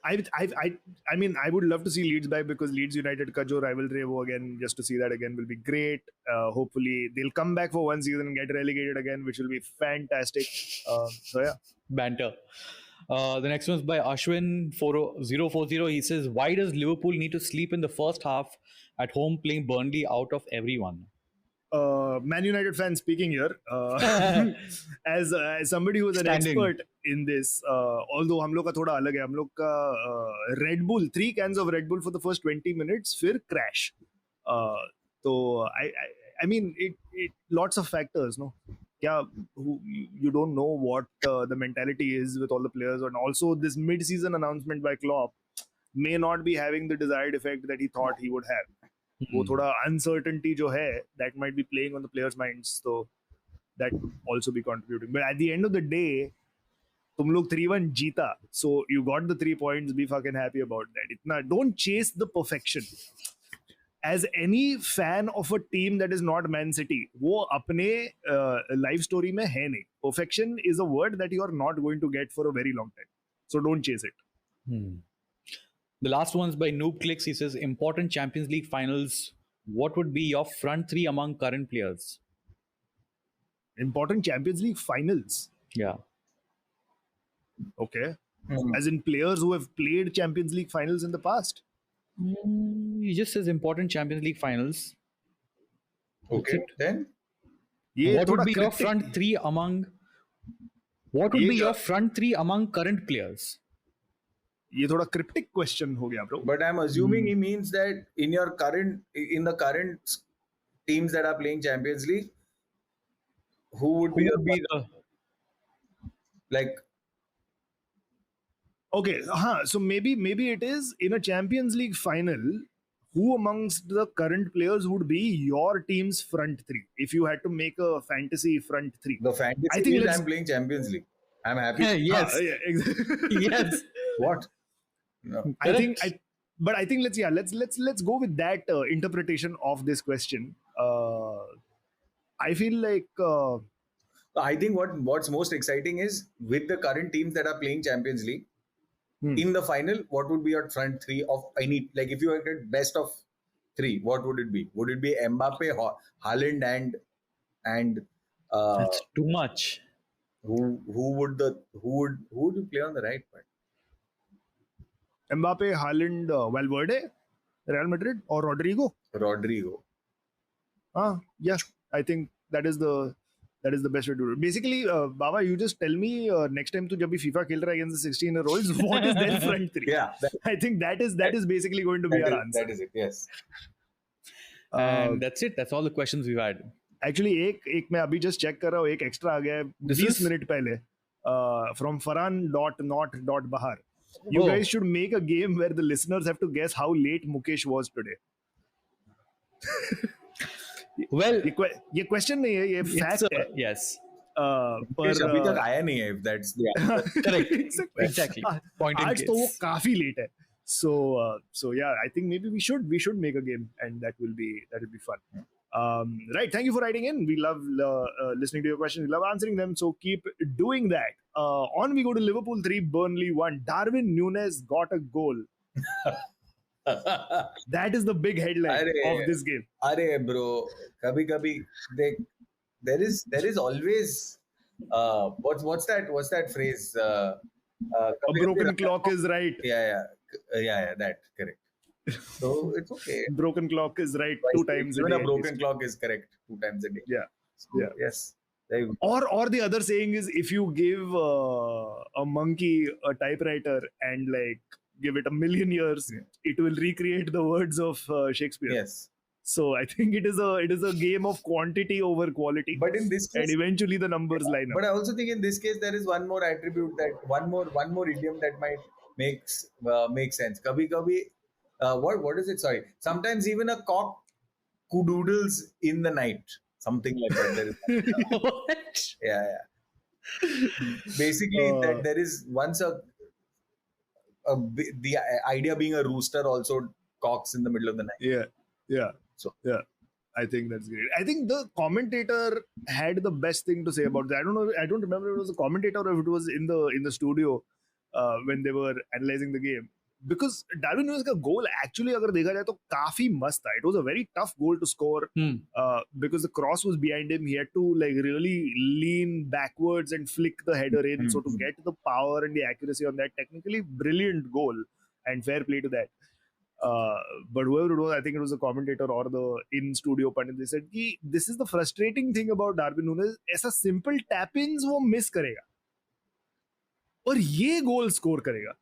I mean, I would love to see Leeds back because Leeds United ka jo rivalry hai wo again, just to see that again will be great. Hopefully they'll come back for one season and get relegated again, which will be fantastic. So yeah. Banter. The next one is by Ashwin 040. He says, why does Liverpool need to sleep in the first half at home playing Burnley out of everyone? Man United fan speaking here. As somebody who is an expert in this, although हम लोग का थोड़ा अलग है, हम लोग का Red Bull, 3 cans of Red Bull for the first 20 minutes, फिर crash. So I mean, it lots of factors, no? You don't know what the mentality is with all the players, and also this mid-season announcement by Klopp may not be having the desired effect that he thought he would have. वो थोड़ा uncertainty जो है, that might be playing on the players' minds, so that could also be contributing. But at the end of the day, तुम लोग 3-1 जीता, so you got the 3 points. Be fucking happy about that. Don't chase the perfection. As any fan of a team that is not Man City, वो अपने life story में है नहीं. Perfection is a word that you are not going to get for a very long time. So don't chase it. The last one's by Noob Clicks. He says, important Champions League finals what would be your front three among current players? Important Champions League finals. Yeah. Okay. As in players who have played Champions League finals in the past. He just says important Champions League finals. Okay, then What would be your front three among? What would be your front three among current players? ये थोड़ा cryptic question हो गया, bro. But I'm assuming he means that in the current teams that are playing Champions League, who would be the like? Okay, so maybe it is in a Champions League final. Who amongst the current players would be your team's front three? If you had to make a fantasy front three, The fantasy means I'm playing Champions League. I'm happy. Yes. exactly. Yes. What? No. I think let's go with that interpretation of this question. I feel like I think what's most exciting is with the current teams that are playing Champions League in the final, what would be your front three of any, like if you had best of three, what would it be? Would it be Mbappe, Haaland and that's too much. Who would you play on the right part? Mbappe, Haaland, Valverde, Real Madrid, or Rodrigo? Yeah, I think that is the best way to do it. Basically, Bawa, you just tell me next time to jab bhi FIFA khel raha hai against the 16-year-olds, what is their front three? Yeah, I think that is basically going to be our answer. That is it. Yes. And that's it. That's all the questions we've had. Actually, एक मैं अभी just check कर रहा हूँ, एक extra आ गया है 20 minute पहले from Farhan.not.bahar. You guys should make a game where the listeners have to guess how late Mukesh was today. Well, ये question नहीं है, ये fact है. Yes. पर अभी तक आया नहीं है. If that's the answer. Correct. Exactly. Point in आज case. तो वो काफी late है. So yeah, I think maybe we should make a game, and that will be fun. Right, thank you for writing in. We love listening to your questions. We love answering them. So keep doing that. On we go to Liverpool 3, Burnley 1. Darwin Nunez got a goal. That is the big headline of this game. Arey bro, kabhi there is always what's that phrase? A broken clock is right. Yeah, that correct. So it's okay. Broken clock is right 2 times a day. Even a broken clock is correct 2 times a day. Yeah. So, yes. Or the other saying is, if you give a monkey a typewriter and like give it 1,000,000 years, it will recreate the words of Shakespeare. Yes. So I think it is a game of quantity over quality. But in this case, and eventually the numbers line up. But I also think in this case there is one more attribute, that one more idiom that might make sense. Kabhi what is it? Sorry. Sometimes even a cock doodles in the night. Something like that. What? Yeah. Basically, that there is once the idea being a rooster also cocks in the middle of the night. Yeah. So yeah, I think that's great. I think the commentator had the best thing to say about that. I don't know. I don't remember if it was a commentator or if it was in the studio when they were analyzing the game. Because Darwin Nunez का goal actually अगर देखा जाए तो काफी मस्त था. It was a very tough goal to score because the cross was behind him. He had to like really lean backwards and flick the header in. So to get the power and the accuracy on that, technically brilliant goal, and fair play to that. But whoever it was, I think it was a commentator or the in-studio pundit, they said कि this is the frustrating thing about Darwin Nunez. ऐसा simple tap-ins वो miss करेगा और ये goal score करेगा.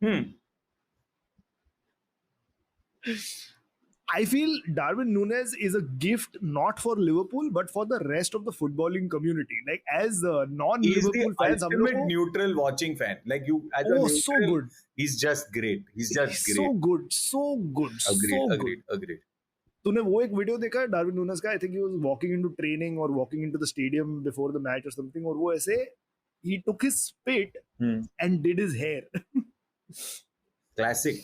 I feel Darwin Nunez is a gift not for Liverpool but for the rest of the footballing community. Like as non-Liverpool fans, ultimate neutral watching fan. Like you, as a neutral, so good. He's just great. He's great. So good. Agreed. तूने वो एक video देखा है Darwin Nunez का? I think he was walking into training or walking into the stadium before the match or something. और वो ऐसे he took his spit and did his hair. Classic.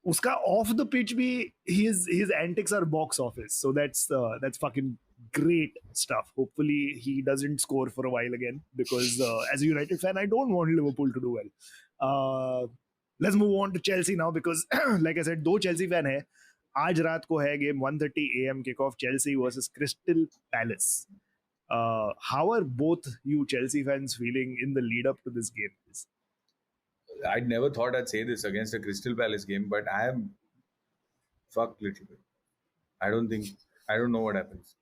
Uska off the pitch bhi his antics are box office, so that's fucking great stuff. Hopefully he doesn't score for a while again, because as a United fan I don't want Liverpool to do well. Let's move on to Chelsea now, because like I said, दो Chelsea fan है. आज रात को है game 1:30 AM kickoff Chelsea versus Crystal Palace. How are both you Chelsea fans feeling in the lead up to this game? I'd never thought I'd say this against a Crystal Palace game, but I am fucked little bit. I don't know what happens.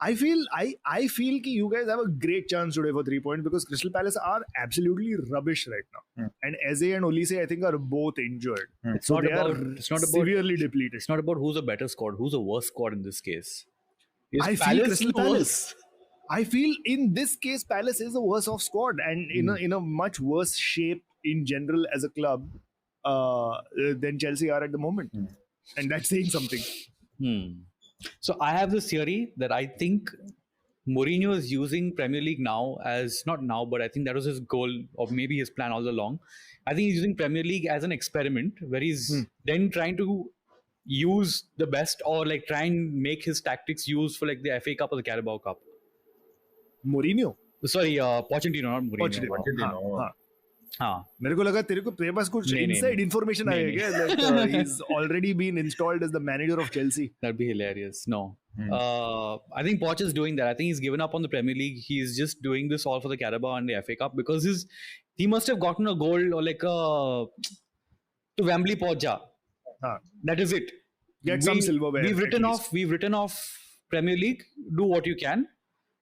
I feel that you guys have a great chance today for 3 points because Crystal Palace are absolutely rubbish right now. And Eze and Olise, I think, are both injured. It's not about severely depleted. It's not about who's a better squad, who's a worse squad in this case. I feel Crystal Palace. I feel in this case, Palace is a worse off squad and in a much worse shape in general as a club than Chelsea are at the moment. And that's saying something. So I have this theory that I think Mourinho is using Premier League now as, not now, but I think that was his goal or maybe his plan all along. I think he's using Premier League as an experiment where he's then trying to use the best or like try and make his tactics used for like the FA Cup or the Carabao Cup. Mourinho? Sorry, Pochettino, not Mourinho. Pochettino. हाँ मेरे को लगा तेरे पास कुछ inside information आया क्या that he's already been installed as the manager of Chelsea. That'd be hilarious. No. I think Poch is doing that. I think he's given up on the Premier League. He's just doing this all for the Carabao and the FA Cup because he must have gotten a goal or like to Wembley Poja. That is it. Get some silverware. We've written off Premier League. Do what you can,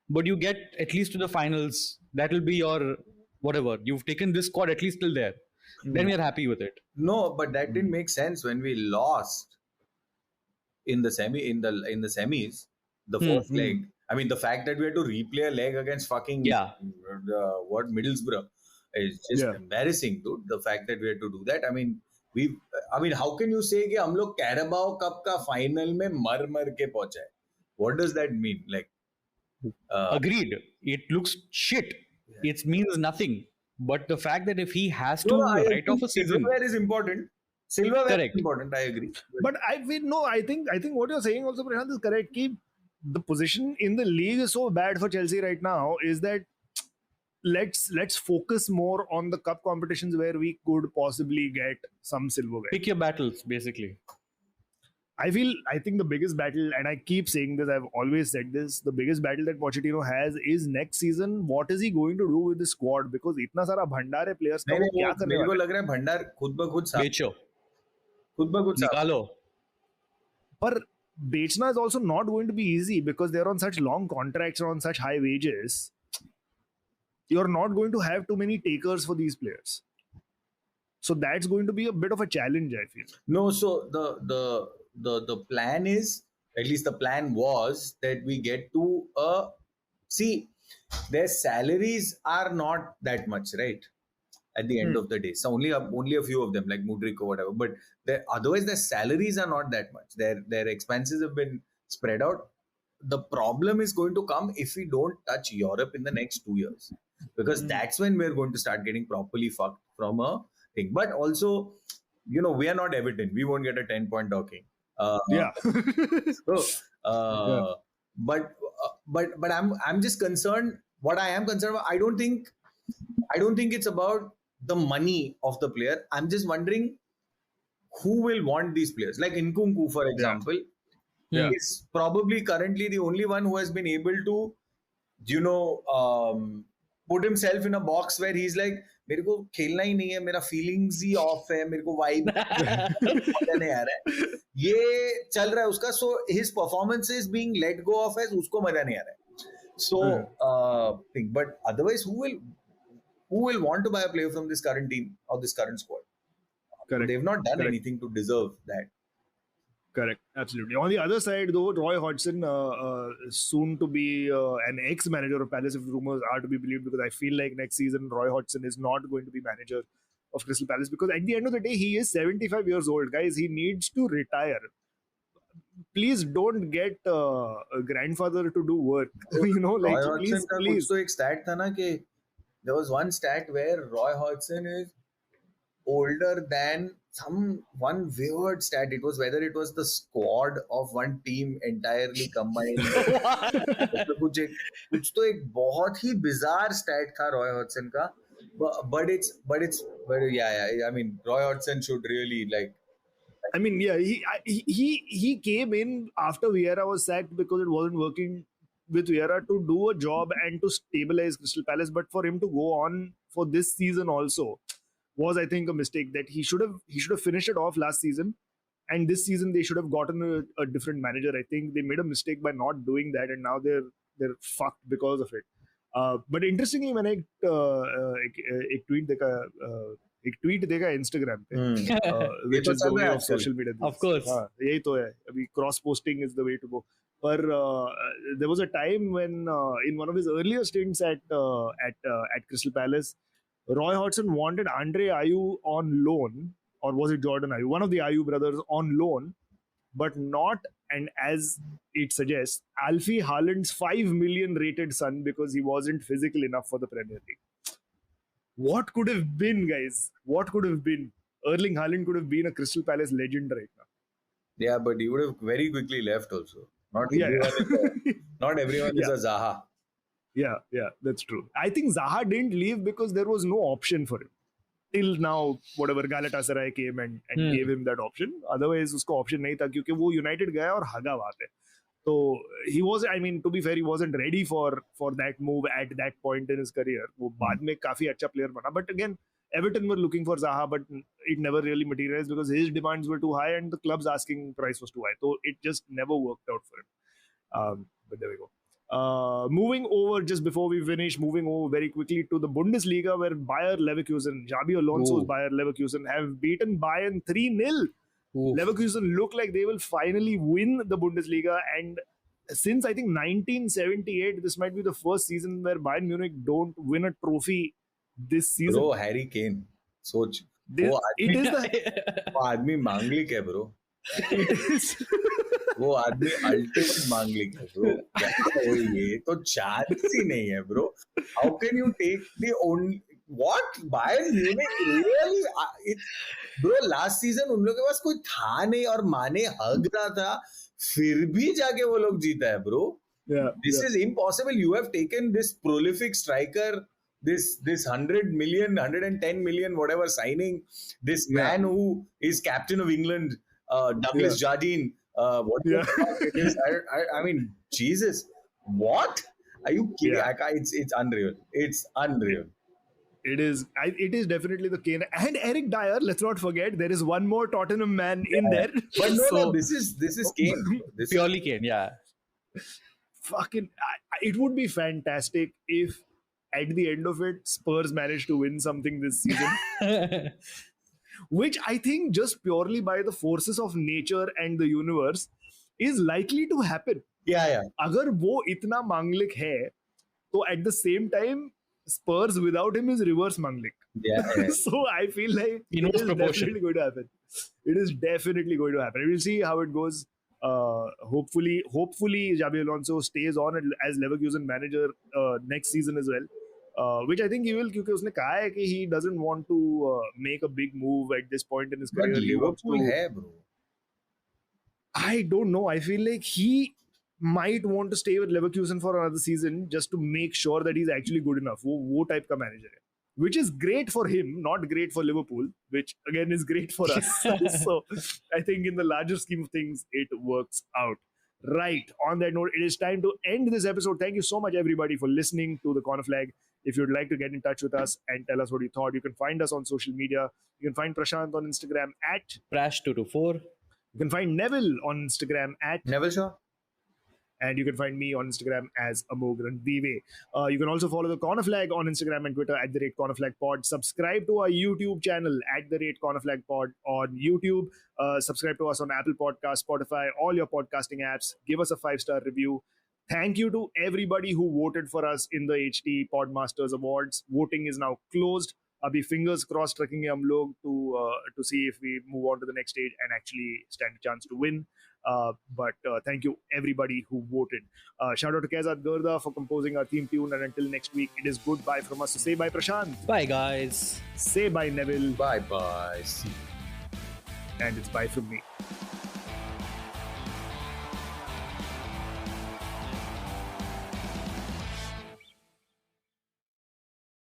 but you get at least to the finals. That will be your whatever. You've taken this squad at least till there. Then we're happy with it. No, but that didn't make sense when we lost in the semis, the fourth leg. I mean, the fact that we had to replay a leg against fucking Middlesbrough is just embarrassing, dude. The fact that we had to do that. I mean, how can you say कि हम लोग Carabao Cup का final में मर के पहुंचा है? What does that mean? Like, agreed. It looks shit. It means nothing. But the fact that if he has to write off a season, silverware is important. Silverware is important. I agree. But I think what you're saying also, Prashant, is correct. Ki the position in the league is so bad for Chelsea right now. Is that let's focus more on the cup competitions where we could possibly get some silverware. Pick your battles, basically. I think the biggest battle, and I keep saying this, I've always said this, the biggest battle that Pochettino has is next season. What is he going to do with the squad? Because इतना सारा भंडार है players का, वो क्या करने वाला है? मेरे को लग रहा है भंडार खुद ब खुद बेचो, खुद ब खुद निकालो. पर बेचना is also not going to be easy because they're on such long contracts or on such high wages. You're not going to have too many takers for these players. So that's going to be a bit of a challenge, I feel. No, so the plan is, at least the plan was, that we get to see, their salaries are not that much, right? At the end of the day, so only a few of them, like Mudryk or whatever, but otherwise their salaries are not that much. Their expenses have been spread out. The problem is going to come if we don't touch Europe in the next 2 years, because that's when we're going to start getting properly fucked from a thing. But also, we are not Everton. We won't get a 10-point docking. But I'm just concerned. What I am concerned about, I don't think it's about the money of the player. I'm just wondering who will want these players. Like Nkunku, for example, is probably currently the only one who has been able to, put himself in a box where he's like, मेरे को खेलना ही नहीं है, मेरा feelings ही off है, मेरे को vibe मजा नहीं आ रहा है, ये चल रहा है उसका. So his performance is being let go of as उसको मजा नहीं आ रहा है. So but otherwise who will want to buy a player from this current team or this current squad? Correct. They've not done anything to deserve that. Correct, absolutely. On the other side, though, Roy Hodgson, soon to be an ex-manager of Palace, if rumors are to be believed, because I feel like next season Roy Hodgson is not going to be manager of Crystal Palace, because at the end of the day, he is 75 years old, guys. He needs to retire. Please don't get a grandfather to do work. Roy Hodgson का कुछ तो एक stat था ना कि there was one stat where Roy Hodgson is older than one weird stat. It was whether it was the squad of one team entirely combined. कुछ तो एक बहुत ही bizarre stat था Roy Hodgson का. But I mean, Roy Hodgson should really I mean, yeah, he came in after Vieira was sacked because it wasn't working with Vieira to do a job and to stabilize Crystal Palace. But for him to go on for this season also was, I think, a mistake that he should have finished it off last season. And this season they should have gotten a different manager. I think they made a mistake by not doing that, and now they're fucked because of it. But interestingly, मैंने एक tweet देखा Instagram पे, which is the way of social media. Of course. यही तो है. अभी cross posting is the way to go. But there was a time when in one of his earlier stints at Crystal Palace, Roy Hodgson wanted Andre Ayew on loan, or was it Jordan Ayew? One of the Ayew brothers on loan, but not, and as it suggests, Alfie Haaland's 5 million rated son because he wasn't physical enough for the Premier League. What could have been, guys? What could have been? Erling Haaland could have been a Crystal Palace legend right now. Yeah, but he would have very quickly left also. Not everyone is a Zaha. Yeah, that's true. I think Zaha didn't leave because there was no option for him. Till now, whatever, Galatasaray came and gave him that option. Otherwise, usko option nahi tha kyunki wo United gaya aur haga wahan pe. So he was, I mean, to be fair, he wasn't ready for that move at that point in his career. वो बाद में काफी अच्छा player बना. But again, Everton were looking for Zaha, but it never really materialized because his demands were too high and the club's asking price was too high. So it just never worked out for him. But there we go. Moving over, just before we finish, moving over very quickly to the Bundesliga, where Bayer Leverkusen, Xabi Alonso's Bayer Leverkusen, have beaten Bayern 3-0. Leverkusen look like they will finally win the Bundesliga, and since I think 1978, this might be the first season where Bayern Munich don't win a trophy this season. Bro, Harry Kane, सोच it is the वो आदमी मांगलिक है bro. वो आदमी ultimate मांगलिक है bro. ये तो चांस ही नहीं है bro. How can you take the only what Bayern Munich really? Bro, last season उन लोगों के पास कोई था नहीं और माने हग रहा था, फिर भी जाके वो लोग जीता है bro. This is impossible. You have taken this prolific striker, this 100 million, 110 million, whatever signing, this man who is captain of England, Douglas Jardine. What it is? I mean, Jesus, what? Are you kidding? It's unreal. It's unreal. It is definitely the Kane and Eric Dyer. Let's not forget there is one more Tottenham man in there. But no, this is Kane. This purely Kane, yeah. Fucking, it would be fantastic if at the end of it, Spurs managed to win something this season. Which I think just purely by the forces of nature and the universe is likely to happen. Yeah. अगर वो इतना मांगलिक है, तो at the same time, Spurs without him is reverse manglik. Yeah. So I feel like it is definitely going to happen. It is definitely going to happen. We'll see how it goes. Hopefully Xabi Alonso stays on as Leverkusen manager next season as well. Which I think he will, क्योंकि उसने कहा है कि he doesn't want to make a big move at this point in his career. But Liverpool है, bro. I don't know. I feel like he might want to stay with Leverkusen for another season just to make sure that he's actually good enough. वो type का manager है. Which is great for him, not great for Liverpool, which again is great for us. So I think in the larger scheme of things, it works out. Right. On that note, it is time to end this episode. Thank you so much, everybody, for listening to the Corner Flag. If you'd like to get in touch with us and tell us what you thought, you can find us on social media. You can find Prashant on Instagram at Prash224. You can find Neville on Instagram at NEVILLE SHAH. And you can find me on Instagram as Amogh and Prashant. You can also follow the Corner Flag on Instagram and Twitter at @CornerFlagPod. Subscribe to our YouTube channel at @CornerFlagPod on YouTube. Subscribe to us on Apple Podcasts, Spotify, all your podcasting apps. Give us a 5-star review. Thank you to everybody who voted for us in the HT Podmasters Awards. Voting is now closed. Abhi fingers crossed रखेंगे हम लोग to see if we move on to the next stage and actually stand a chance to win. But thank you everybody who voted. Shout out to Kezat Gurda for composing our theme tune, and until next week, it is goodbye from us. So say bye Prashant. Bye guys. Say bye Neville. Bye. See. And it's bye from me.